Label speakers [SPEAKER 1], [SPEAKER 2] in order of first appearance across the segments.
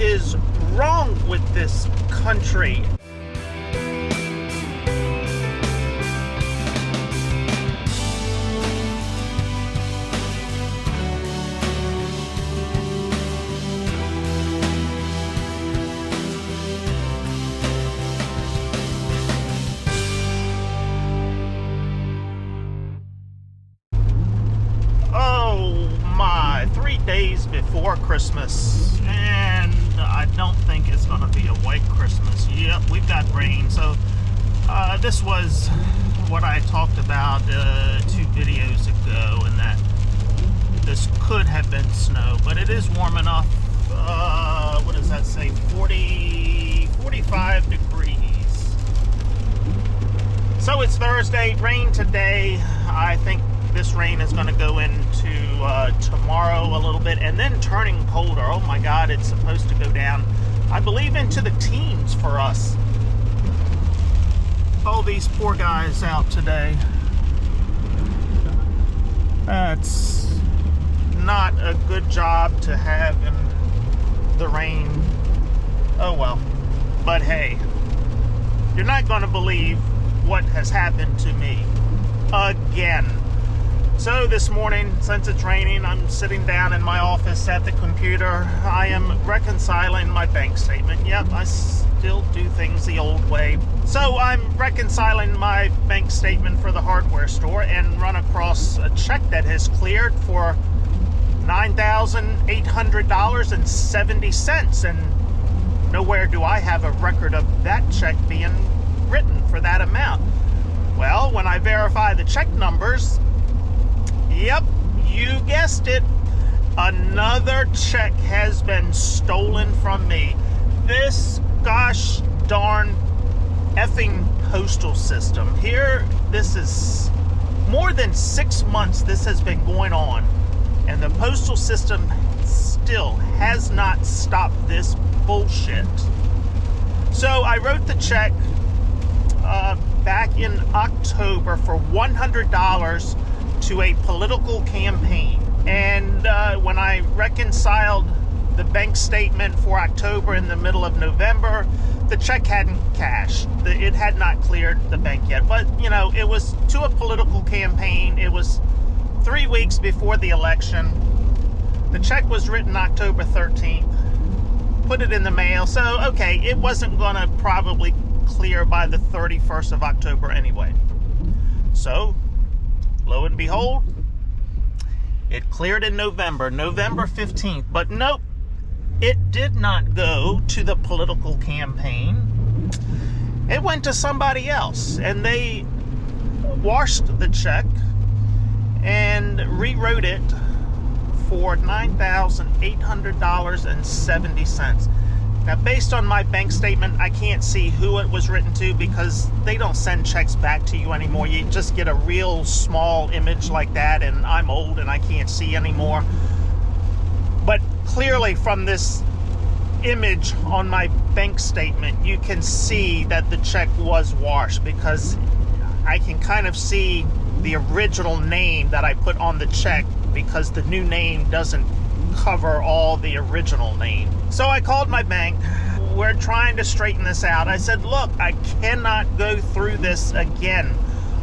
[SPEAKER 1] is wrong with this country? Oh my, 3 days before Christmas, and I don't think it's going to be a white Christmas. Yep, we've got rain. So this was what I talked about 2 videos ago, and that this could have been snow, but it is warm enough. What does that say? 45 degrees. So it's Thursday, rain today. I think this rain is going to go into tomorrow a little bit, and then turning colder. Oh my God, it's supposed to go down, I believe, into the teens for us. Oh, these poor guys out today. That's not a good job to have in the rain. Oh well. But hey, you're not going to believe what has happened to me again. So this morning, since it's raining, I'm sitting down in my office at the computer. I am reconciling my bank statement. Yep, I still do things the old way. So I'm reconciling my bank statement for the hardware store and run across a check that has cleared for $9,800.70. And nowhere do I have a record of that check being written for that amount. Well, when I verify the check numbers, yep, you guessed it. Another check has been stolen from me. This gosh darn effing postal system. Here, this is more than 6 months this has been going on, and the postal system still has not stopped this bullshit. So I wrote the check back in October for $100 to a political campaign, and when I reconciled the bank statement for October in the middle of November, the check hadn't cashed. It had not cleared the bank yet, but you know, it was to a political campaign. It was 3 weeks before the election. The check was written October 13th, put it in the mail. So okay, it wasn't gonna probably clear by the 31st of October anyway. So lo and behold, it cleared in November 15th. But nope, it did not go to the political campaign. It went to somebody else, and they washed the check and rewrote it for $9,800.70. Now, based on my bank statement, I can't see who it was written to because they don't send checks back to you anymore. You just get a real small image like that, and I'm old and I can't see anymore. But clearly from this image on my bank statement, you can see that the check was washed because I can kind of see the original name that I put on the check because the new name doesn't cover all the original name. So I called my bank. We're trying to straighten this out. I said, look, I cannot go through this again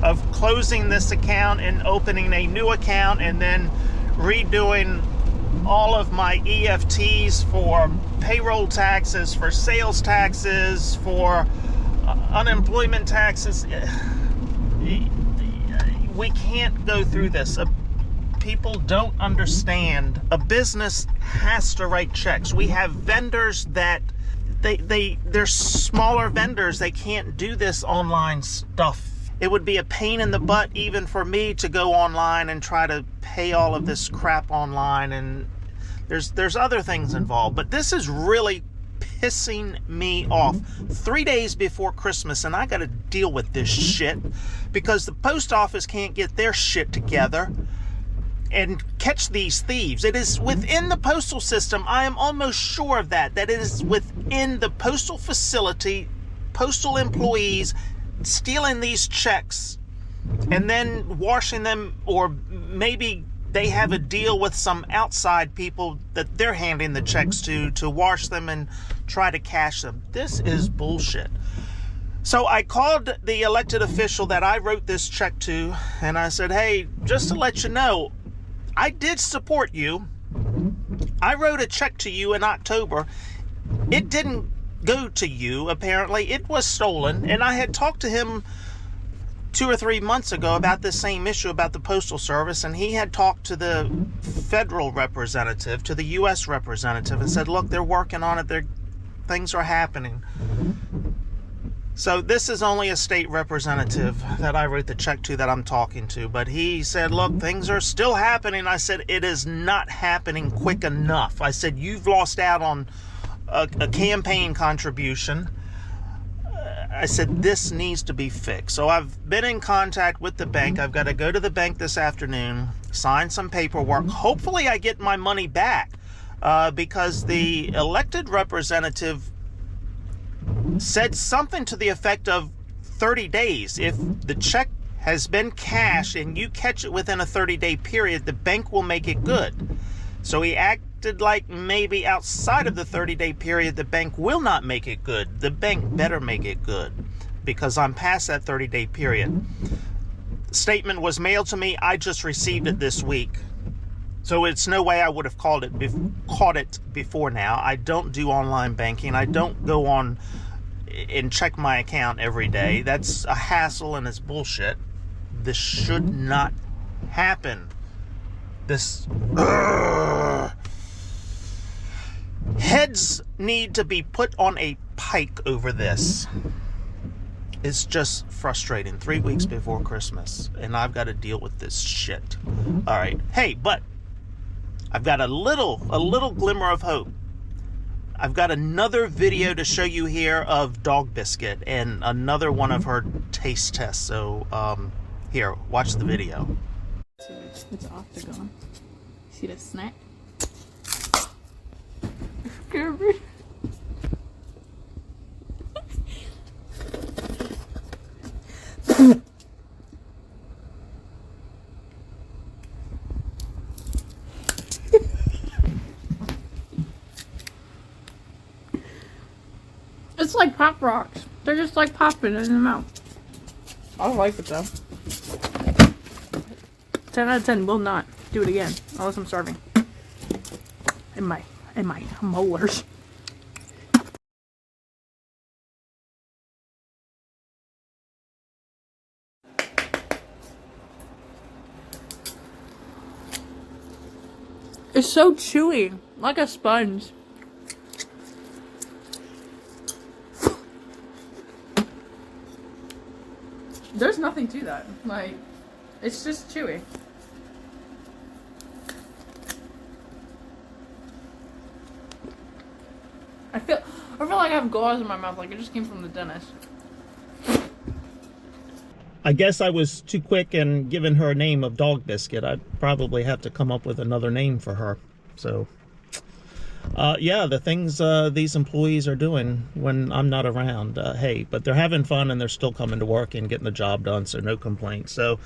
[SPEAKER 1] of closing this account and opening a new account and then redoing all of my EFTs for payroll taxes, for sales taxes, for unemployment taxes. We can't go through this. People don't understand. A business has to write checks. We have vendors that they're smaller vendors. They can't do this online stuff. It would be a pain in the butt even for me to go online and try to pay all of this crap online, and there's other things involved. But this is really pissing me off. 3 days before Christmas, and I got to deal with this shit because the post office can't get their shit together and catch these thieves. It is within the postal system. I am almost sure of that it is within the postal facility, postal employees stealing these checks and then washing them, or maybe they have a deal with some outside people that they're handing the checks to wash them and try to cash them. This is bullshit. So I called the elected official that I wrote this check to, and I said, hey, just to let you know, I did support you. I wrote a check to you in October. It didn't go to you, apparently. It was stolen, and I had talked to him 2 or 3 months ago about this same issue about the Postal Service, and he had talked to the federal representative, to the U.S. representative, and said, look, they're working on it. Things are happening. So this is only a state representative that I wrote the check to that I'm talking to. But he said, look, things are still happening. I said, it is not happening quick enough. I said, you've lost out on a campaign contribution. I said, this needs to be fixed. So I've been in contact with the bank. I've got to go to the bank this afternoon, sign some paperwork. Hopefully I get my money back because the elected representative said something to the effect of 30 days. If the check has been cashed and you catch it within a 30-day period, the bank will make it good. So he acted like maybe outside of the 30-day period, the bank will not make it good. The bank better make it good because I'm past that 30-day period. Statement was mailed to me. I just received it this week. So it's no way I would have caught it before now. I don't do online banking. I don't go on and check my account every day. That's a hassle and it's bullshit. This should not happen. This heads need to be put on a pike over this. It's just frustrating. 3 weeks before Christmas, and I've got to deal with this shit. All right. Hey, but I've got a little glimmer of hope. I've got another video to show you here of Dog Biscuit and another one of her taste tests. So, here, watch the video.
[SPEAKER 2] It's octagon. See the snack? Scared me. It's like Pop Rocks. They're just like popping in the mouth. I like it though. 10 out of 10 will not do it again unless I'm starving. In my molars. It's so chewy, like a sponge. There's nothing to that. Like, it's just chewy. I feel like I have gauze in my mouth, like it just came from the dentist.
[SPEAKER 1] I guess I was too quick in giving her a name of Dog Biscuit. I'd probably have to come up with another name for her. So, yeah, the things these employees are doing when I'm not around, hey, but they're having fun and they're still coming to work and getting the job done, so no complaints. So,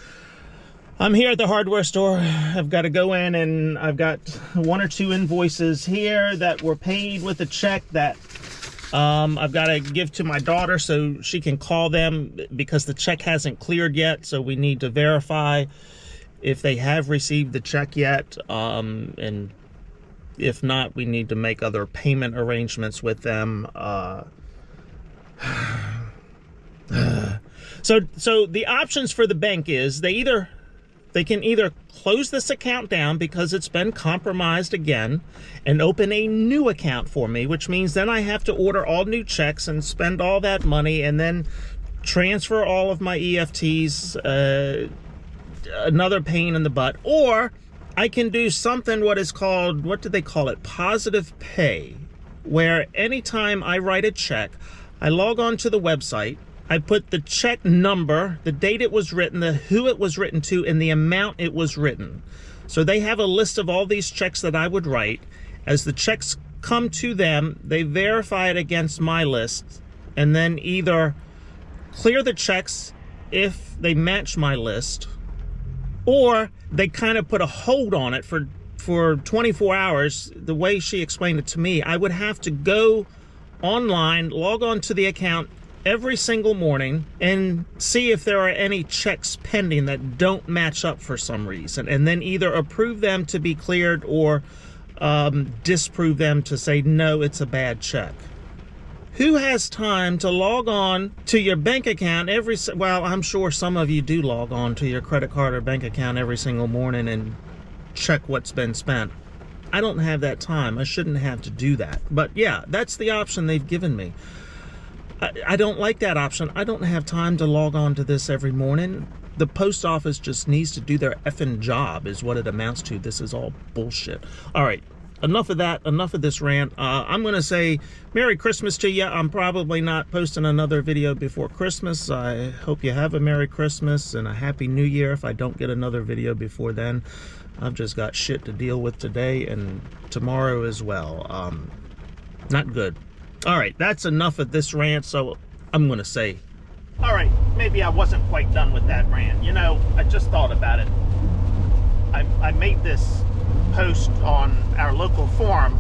[SPEAKER 1] I'm here at the hardware store. I've got to go in and I've got 1 or 2 invoices here that were paid with a check that I've got to give to my daughter so she can call them because the check hasn't cleared yet. So we need to verify if they have received the check yet. And if not, we need to make other payment arrangements with them. So the options for the bank is they can either close this account down because it's been compromised again and open a new account for me, which means then I have to order all new checks and spend all that money and then transfer all of my EFTs, another pain in the butt. Or I can do something what is called, what do they call it? Positive pay, where anytime I write a check, I log on to the website, I put the check number, the date it was written, the who it was written to, and the amount it was written. So they have a list of all these checks that I would write. As the checks come to them, they verify it against my list, and then either clear the checks if they match my list, or they kind of put a hold on it for 24 hours. The way she explained it to me, I would have to go online, log on to the account every single morning and see if there are any checks pending that don't match up for some reason, and then either approve them to be cleared or disprove them to say, no, it's a bad check. Who has time to log on to your bank account well, I'm sure some of you do log on to your credit card or bank account every single morning and check what's been spent. I don't have that time. I shouldn't have to do that. But yeah, that's the option they've given me. I don't like that option. I don't have time to log on to this every morning. The post office just needs to do their effing job is what it amounts to. This is all bullshit. All right, enough of that. Enough of this rant. I'm going to say Merry Christmas to you. I'm probably not posting another video before Christmas. I hope you have a Merry Christmas and a Happy New Year if I don't get another video before then. I've just got shit to deal with today and tomorrow as well. Not good. All right, that's enough of this rant, so I'm going to say, all right, maybe I wasn't quite done with that rant. You know, I just thought about it. I made this post on our local forum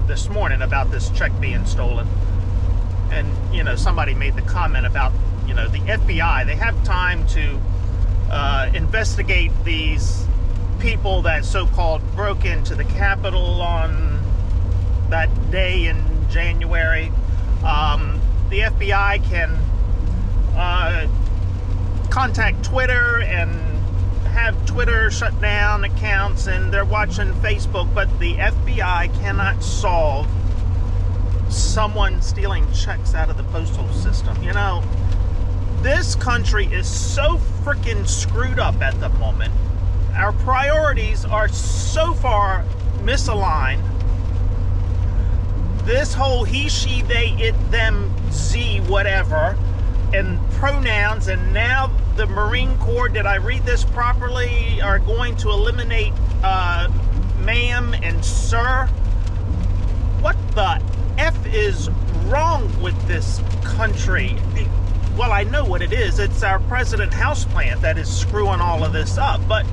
[SPEAKER 1] this morning about this check being stolen. And, you know, somebody made the comment about, you know, the FBI, they have time to investigate these people that so-called broke into the Capitol on that day in January. The FBI can contact Twitter and have Twitter shut down accounts, and they're watching Facebook, but the FBI cannot solve someone stealing checks out of the postal system. You know, this country is so freaking screwed up at the moment. Our priorities are so far misaligned. This whole he, she, they, it, them, z, whatever, and pronouns, and now the Marine Corps, did I read this properly, are going to eliminate ma'am and sir. What the F is wrong with this country? Well, I know what it is. It's our president houseplant that is screwing all of this up, but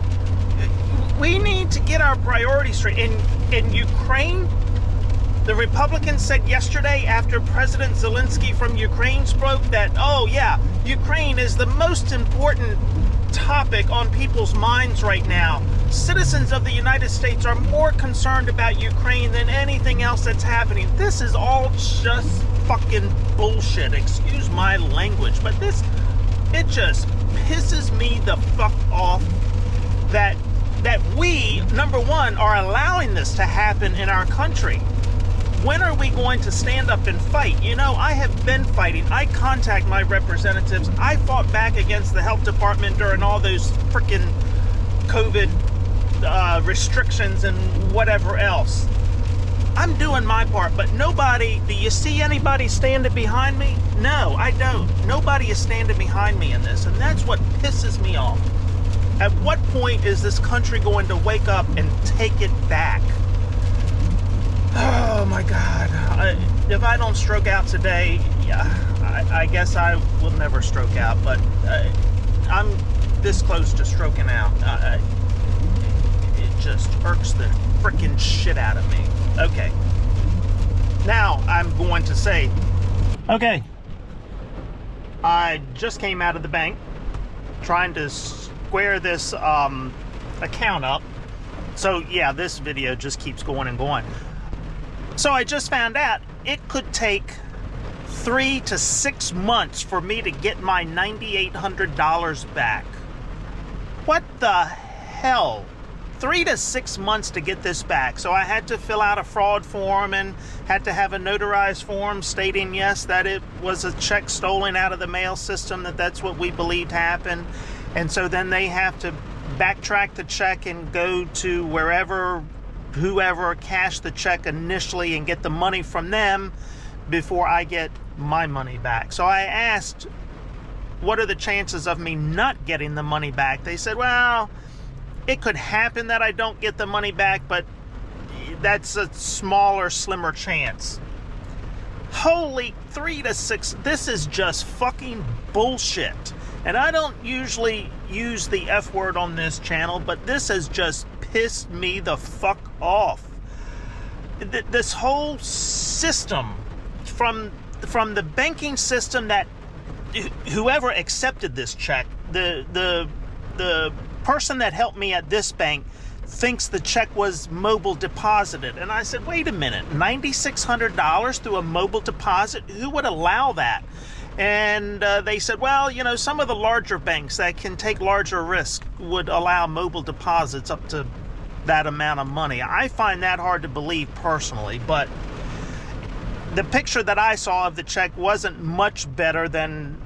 [SPEAKER 1] we need to get our priorities straight. In Ukraine, the Republicans said yesterday after President Zelensky from Ukraine spoke that, oh yeah, Ukraine is the most important topic on people's minds right now. Citizens of the United States are more concerned about Ukraine than anything else that's happening. This is all just fucking bullshit. Excuse my language, but it just pisses me the fuck off that we, number one, are allowing this to happen in our country. When are we going to stand up and fight? You know, I have been fighting. I contact my representatives. I fought back against the health department during all those freaking COVID restrictions and whatever else. I'm doing my part, but nobody, do you see anybody standing behind me? No, I don't. Nobody is standing behind me in this, and that's what pisses me off. At what point is this country going to wake up and take it back? Oh my God. If I don't stroke out today, yeah, I guess I will never stroke out, but I'm this close to stroking out. It just irks the freaking shit out of me. Okay. Now I'm going to say, okay, I just came out of the bank trying to square this account up. So yeah, this video just keeps going and going. So I just found out it could take 3 to 6 months for me to get my $9,800 back. What the hell? 3 to 6 months to get this back. So I had to fill out a fraud form and had to have a notarized form stating, yes, that it was a check stolen out of the mail system, that's what we believed happened. And so then they have to backtrack the check and go to whoever cashed the check initially and get the money from them before I get my money back. So I asked, what are the chances of me not getting the money back? They said, well, it could happen that I don't get the money back, but that's a smaller, slimmer chance. Holy 3 to 6, this is just fucking bullshit. And I don't usually use the F word on this channel, but this has just pissed me the fuck off. This whole system, from the banking system, that whoever accepted this check, the person that helped me at this bank thinks the check was mobile deposited. And I said, wait a minute, $9,600 through a mobile deposit? Who would allow that? And they said, well, you know, some of the larger banks that can take larger risks would allow mobile deposits up to that amount of money. I find that hard to believe personally, but the picture that I saw of the check wasn't much better than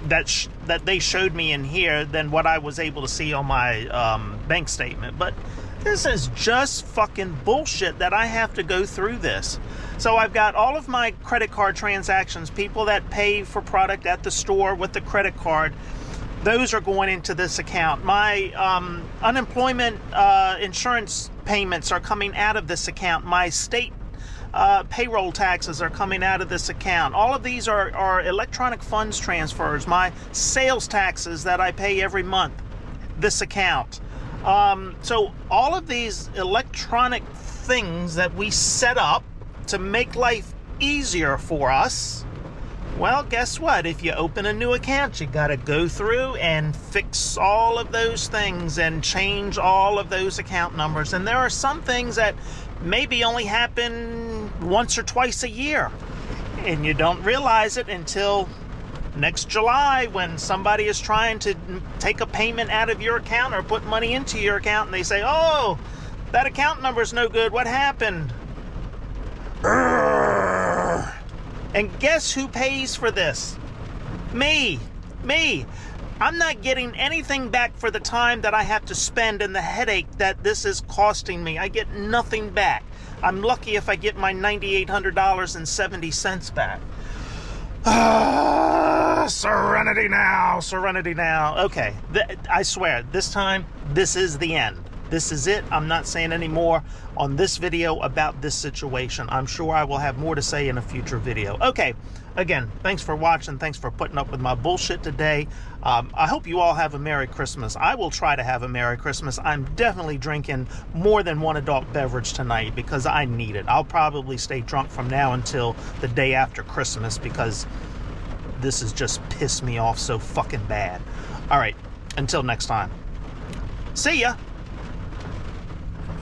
[SPEAKER 1] that they showed me in here than what I was able to see on my bank statement. But this is just fucking bullshit that I have to go through this. So I've got all of my credit card transactions, people that pay for product at the store with the credit card, those are going into this account. My unemployment insurance payments are coming out of this account. My state payroll taxes are coming out of this account. All of these are electronic funds transfers. My sales taxes that I pay every month, this account. So all of these electronic things that we set up to make life easier for us, well, guess what? If you open a new account, you got to go through and fix all of those things and change all of those account numbers. And there are some things that maybe only happen once or twice a year, and you don't realize it until next July when somebody is trying to take a payment out of your account or put money into your account, and they say, oh, that account number is no good. What happened? And guess who pays for this? Me. I'm not getting anything back for the time that I have to spend and the headache that this is costing me. I get nothing back. I'm lucky if I get my $9,800.70 back. Serenity now. Okay, I swear, this time, this is the end. This is it. I'm not saying any more on this video about this situation. I'm sure I will have more to say in a future video. Okay, again, thanks for watching. Thanks for putting up with my bullshit today. I hope you all have a Merry Christmas. I will try to have a Merry Christmas. I'm definitely drinking more than one adult beverage tonight because I need it. I'll probably stay drunk from now until the day after Christmas because this has just pissed me off so fucking bad. All right, until next time. See ya.